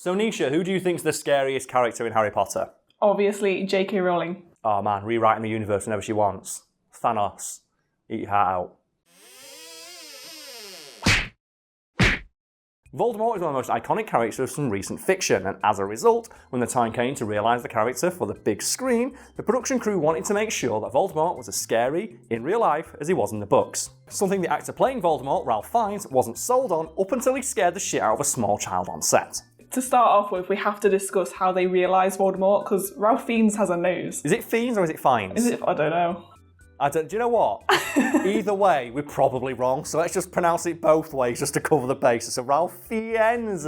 So Nisha, who do you think's the scariest character in Harry Potter? Obviously, J.K. Rowling. Oh man, rewriting the universe whenever she wants. Thanos, eat your heart out. Voldemort is one of the most iconic characters of some recent fiction, and as a result, when the time came to realise the character for the big screen, the production crew wanted to make sure that Voldemort was as scary in real life as he was in the books. Something the actor playing Voldemort, Ralph Fiennes, wasn't sold on up until he scared the shit out of a small child on set. To start off with, we have to discuss how they realise Voldemort, because Ralph Fiennes has a nose. Is it Fiends or is it Fiennes? I don't know. Do you know what? Either way, we're probably wrong, so let's just pronounce it both ways just to cover the bases. So Ralph Fiennes,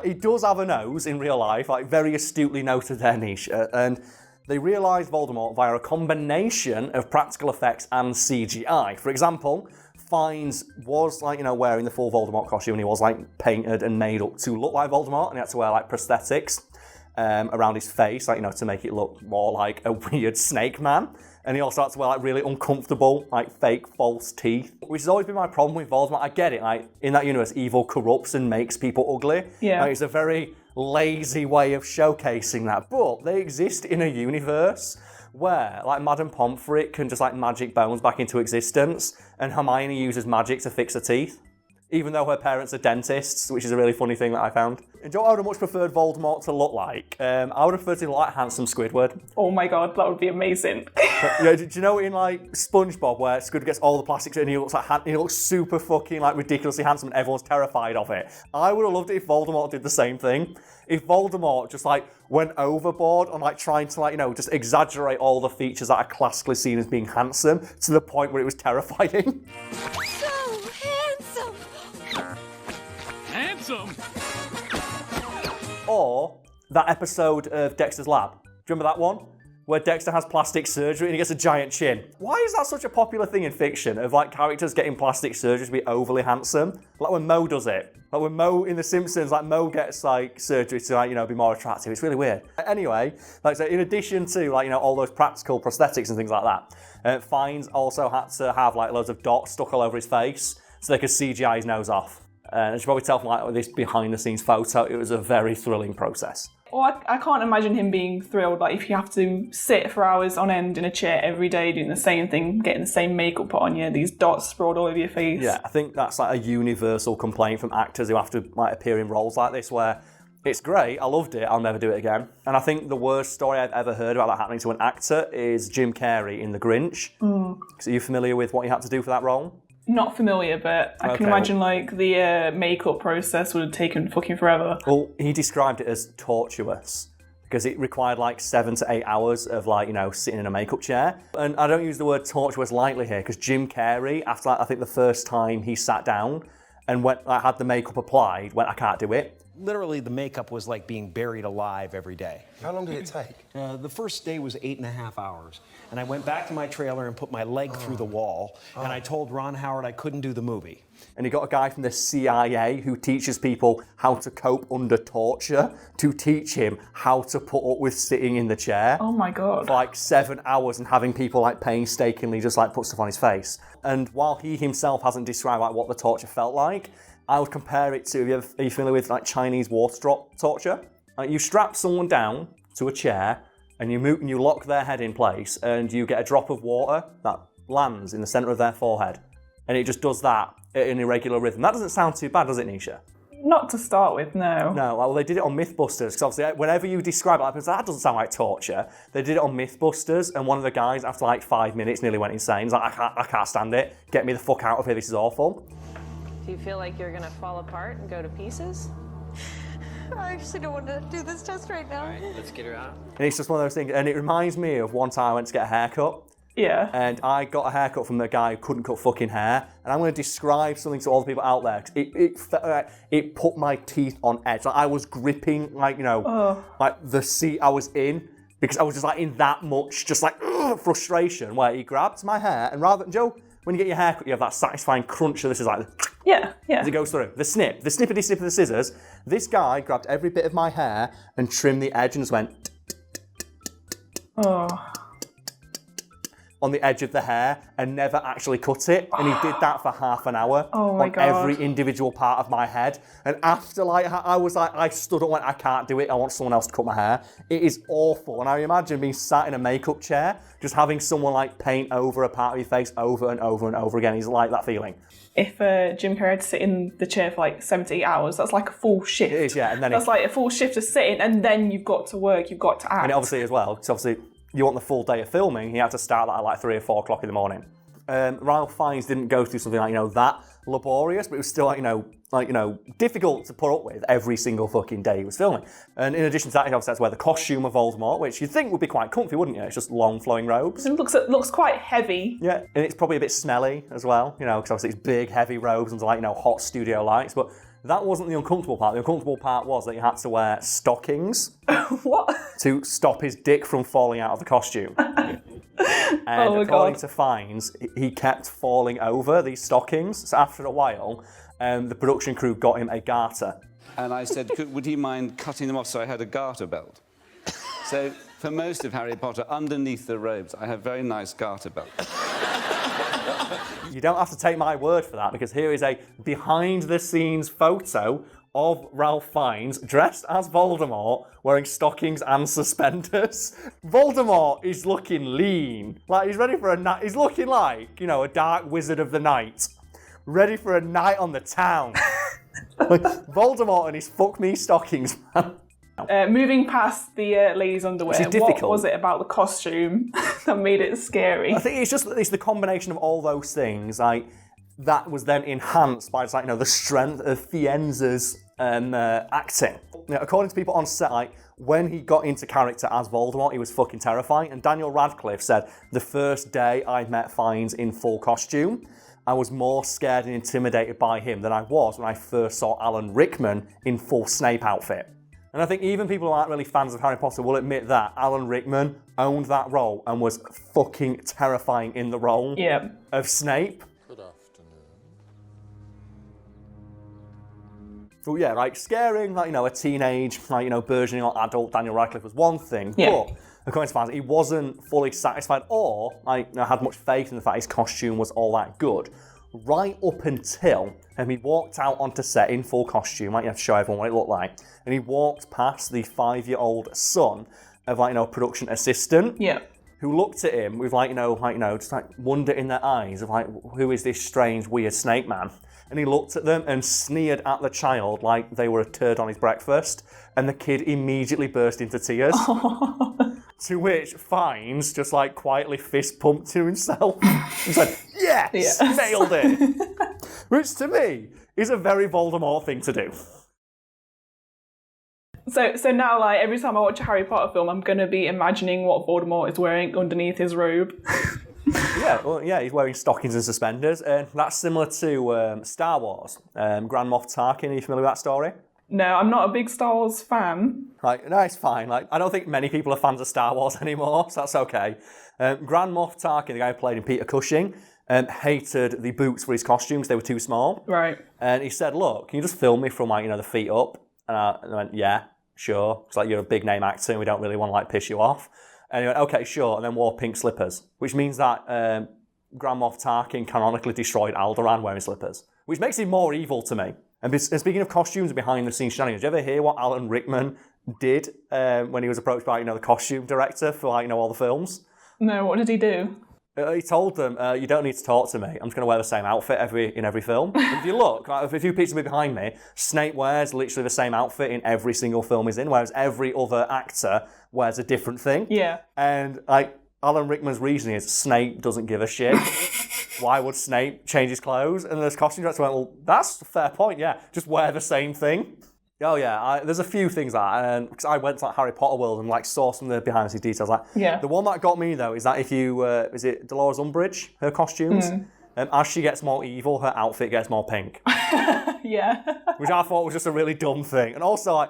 he does have a nose in real life, like very astutely noted there, Nisha, and they realised Voldemort via a combination of practical effects and CGI. For example, Fiennes was wearing the full Voldemort costume, and he was painted and made up to look like Voldemort, and he had to wear prosthetics around his face, to make it look more like a weird snake man. And he also had to wear really uncomfortable, fake false teeth, which has always been my problem with Voldemort. I get it, in that universe, evil corrupts and makes people ugly. Yeah. It's a very lazy way of showcasing that, but they exist in a universe where, Madame Pomfrey can just magic bones back into existence, and Hermione uses magic to fix her teeth, even though her parents are dentists, which is a really funny thing that I found. And do you know what I would have much preferred Voldemort to look like? I would have preferred to look like handsome Squidward. Oh my god, that would be amazing. Do you know in SpongeBob where Squidward gets all the plastics and he looks super fucking ridiculously handsome and everyone's terrified of it? I would have loved it if Voldemort did the same thing. If Voldemort just went overboard on trying to just exaggerate all the features that are classically seen as being handsome to the point where it was terrifying. Handsome! Or that episode of Dexter's Lab. Do you remember that one? Where Dexter has plastic surgery and he gets a giant chin. Why is that such a popular thing in fiction, of characters getting plastic surgery to be overly handsome? When Moe does it. When Moe in The Simpsons, Moe gets surgery to be more attractive. It's really weird. Anyway, so in addition to all those practical prosthetics and things like that, Fiennes also had to have loads of dots stuck all over his face so they could CGI his nose off. And as you probably tell from this behind-the-scenes photo, it was a very thrilling process. Well, I can't imagine him being thrilled, if you have to sit for hours on end in a chair every day doing the same thing, getting the same makeup put on you, these dots sprawled all over your face. Yeah, I think that's a universal complaint from actors who have to appear in roles like this where it's great, I loved it, I'll never do it again. And I think the worst story I've ever heard about that happening to an actor is Jim Carrey in The Grinch. So are you familiar with what he had to do for that role? Not familiar, but I can imagine the makeup process would have taken fucking forever. Well, he described it as tortuous because it required 7 to 8 hours of sitting in a makeup chair. And I don't use the word tortuous lightly here because Jim Carrey, after I think the first time he sat down and had the makeup applied, went, I can't do it. Literally, the makeup was like being buried alive every day. How long did it take? The first day was 8.5 hours. And I went back to my trailer and put my leg through the wall. And I told Ron Howard I couldn't do the movie. And he got a guy from the CIA who teaches people how to cope under torture to teach him how to put up with sitting in the chair. Oh my god. For 7 hours and having people painstakingly just put stuff on his face. And while he himself hasn't described what the torture felt like, I would compare it to, are you familiar with Chinese water drop torture? You strap someone down to a chair and you lock their head in place and you get a drop of water that lands in the centre of their forehead. And it just does that at an irregular rhythm. That doesn't sound too bad, does it, Nisha? Not to start with, no. No, well, they did it on MythBusters, because obviously whenever you describe it, that doesn't sound like torture. They did it on MythBusters, and one of the guys, after 5 minutes, nearly went insane. He's like, I can't stand it. Get me the fuck out of here, this is awful. Do you feel like you're gonna fall apart and go to pieces? I actually don't want to do this test right now. All right, let's get her out. And it's just one of those things, and it reminds me of one time I went to get a haircut. Yeah. And I got a haircut from the guy who couldn't cut fucking hair. And I'm going to describe something to all the people out there. It put my teeth on edge. I was gripping, the seat I was in. Because I was just in that much, frustration where he grabbed my hair. And rather than, Joe, when you get your haircut, you have that satisfying crunch. So this is yeah. As it goes through. The snippety snip of the scissors. This guy grabbed every bit of my hair and trimmed the edge and just went. Oh. on the edge of the hair and never actually cut it. And he did that for half an hour my on God. every individual part of my head. And after I was like, I stood up and went, I can't do it. I want someone else to cut my hair. It is awful. And I imagine being sat in a makeup chair, just having someone like paint over a part of your face over and over and over again. He's like that feeling. If Jim Carrey had to sit in the chair for like 70 hours, that's like a full shift. It is, yeah. And then that's like a full shift of sitting, and then you've got to work, you've got to act. And obviously as well, because obviously you want the full day of filming, you have to start that at like 3 or 4 o'clock in the morning. Ralph Fiennes didn't go through something like, that laborious, but it was still difficult to put up with every single fucking day he was filming. And in addition to that, he obviously had to wear the costume of Voldemort, which you'd think would be quite comfy, wouldn't you? It's just long flowing robes. It looks quite heavy. Yeah, and it's probably a bit smelly as well, because obviously it's big, heavy robes under hot studio lights, but that wasn't the uncomfortable part. The uncomfortable part was that he had to wear stockings. What? To stop his dick from falling out of the costume. And according to Fiennes, he kept falling over these stockings. So after a while, the production crew got him a garter. And I said, would he mind cutting them off so I had a garter belt? So for most of Harry Potter, underneath the robes, I have very nice garter belts. You don't have to take my word for that, because here is a behind-the-scenes photo of Ralph Fiennes dressed as Voldemort, wearing stockings and suspenders. Voldemort is looking lean. Like, he's ready for a night. He's looking like, a dark wizard of the night. Ready for a night on the town. Like, Voldemort and his fuck me stockings, man. Moving past the ladies' underwear, what was it about the costume that made it scary? I think it's the combination of all those things, that was then enhanced by the strength of Fiennes's acting. According to people on set, when he got into character as Voldemort, he was fucking terrifying. And Daniel Radcliffe said, the first day I met Fiennes in full costume, I was more scared and intimidated by him than I was when I first saw Alan Rickman in full Snape outfit. And I think even people who aren't really fans of Harry Potter will admit that Alan Rickman owned that role and was fucking terrifying in the role of Snape. Good afternoon. But yeah, scaring, a teenage, burgeoning adult Daniel Radcliffe was one thing. But according to fans, he wasn't fully satisfied or had much faith in the fact his costume was all that good. Right up until he walked out onto set in full costume, you have to show everyone what it looked like, and he walked past the 5-year-old son of production assistant, who looked at him with just wonder in their eyes of who is this strange weird snake man? And he looked at them and sneered at the child like they were a turd on his breakfast, and the kid immediately burst into tears. To which Fiennes just quietly fist pumped to himself. He said, yes, nailed it. Which to me is a very Voldemort thing to do. So now, every time I watch a Harry Potter film, I'm going to be imagining what Voldemort is wearing underneath his robe. He's wearing stockings and suspenders. And that's similar to Star Wars. Grand Moff Tarkin, are you familiar with that story? No, I'm not a big Star Wars fan. No, it's fine. I don't think many people are fans of Star Wars anymore, so that's okay. Grand Moff Tarkin, the guy who played in Peter Cushing, hated the boots for his costumes. They were too small. Right. And he said, look, can you just film me from the feet up? And I went, yeah, sure. It's you're a big name actor and we don't really want to piss you off. And he went, okay, sure. And then wore pink slippers, which means that Grand Moff Tarkin canonically destroyed Alderaan wearing slippers, which makes him more evil to me. And speaking of costumes and behind-the-scenes shenanigans, did you ever hear what Alan Rickman did when he was approached by the costume director for all the films? No, what did he do? He told them, you don't need to talk to me. I'm just going to wear the same outfit in every film. If you look, if you picture me behind me, Snape wears literally the same outfit in every single film he's in, whereas every other actor wears a different thing. Yeah. And Alan Rickman's reasoning is Snape doesn't give a shit. Why would Snape change his clothes? And the costume director went, well, that's a fair point, yeah. Just wear the same thing. Oh, yeah, there's a few things because I went to Harry Potter world and saw some of the behind-the-scenes details. The one that got me, though, is that if you, is it Dolores Umbridge, her costumes? As she gets more evil, her outfit gets more pink. Yeah. Which I thought was just a really dumb thing. And also,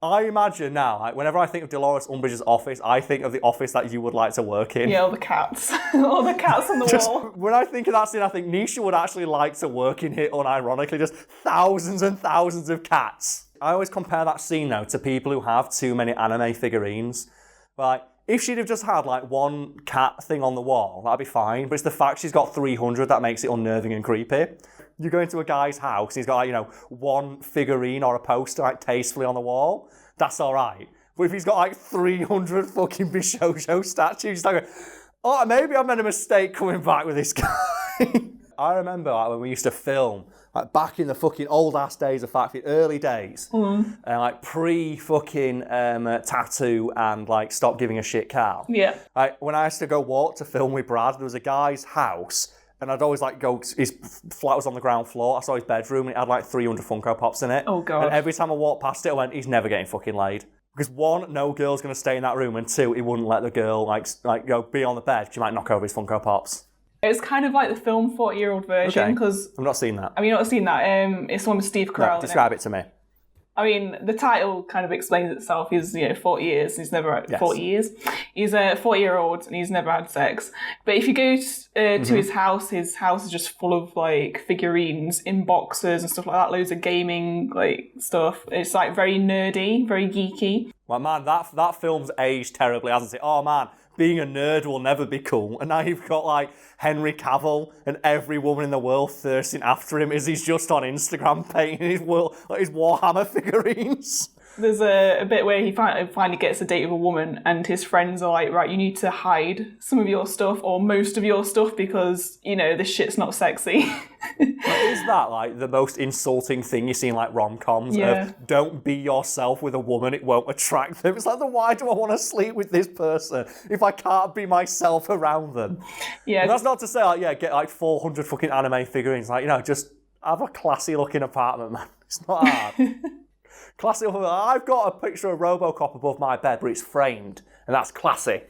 I imagine now, whenever I think of Dolores Umbridge's office, I think of the office that you would like to work in. Yeah, all the cats. All the cats on the wall. When I think of that scene, I think Nisha would actually like to work in here unironically. Just thousands and thousands of cats. I always compare that scene, though, to people who have too many anime figurines. if she'd have just had like one cat thing on the wall, that'd be fine. But it's the fact she's got 300 that makes it unnerving and creepy. You go into a guy's house and he's got like, one figurine or a poster like tastefully on the wall. That's all right. But if he's got like 300 fucking Bishojo statues, it's like, oh, maybe I made a mistake coming back with this guy. I remember like, when we used to film, like back in the fucking old ass days of Factory, early days, and like pre fucking tattoo and like stop giving a shit Carl. Yeah. Like when I used to go walk to film with Brad, there was a guy's house, and I'd always like go. His flat was on the ground floor. I saw his bedroom, and it had like 300 Funko Pops in it. Oh god. And every time I walked past it, I went, "He's never getting fucking laid." Because one, no girl's gonna stay in that room, and two, he wouldn't let the girl like go be on the bed because she might knock over his Funko Pops. It's kind of like the film 40-Year-Old Virgin, because... I've not seen that. Have you not seen that? It's the one with Steve Carell. No, describe it to me. I mean, the title kind of explains itself. He's, 40 years, he's never had 40 years. He's a 40-year-old and he's never had sex. But if you go to his house is just full of like figurines in boxes and stuff like that, loads of gaming like stuff. It's like very nerdy, very geeky. Well, man, that film's aged terribly, hasn't it? Oh man, being a nerd will never be cool. And now you've got like Henry Cavill and every woman in the world thirsting after him as he's just on Instagram painting his Warhammer figurines. There's a bit where he finally gets a date with a woman and his friends are like, right, you need to hide some of your stuff or most of your stuff because, this shit's not sexy. Is that like the most insulting thing you see in like rom-coms? Yeah. Of don't be yourself with a woman, it won't attract them. It's like, then why do I want to sleep with this person if I can't be myself around them? Yeah. And that's not to say like, get like 400 fucking anime figurines. Like, just have a classy looking apartment, man. It's not hard. Classy. I've got a picture of RoboCop above my bed, but it's framed, and that's classy.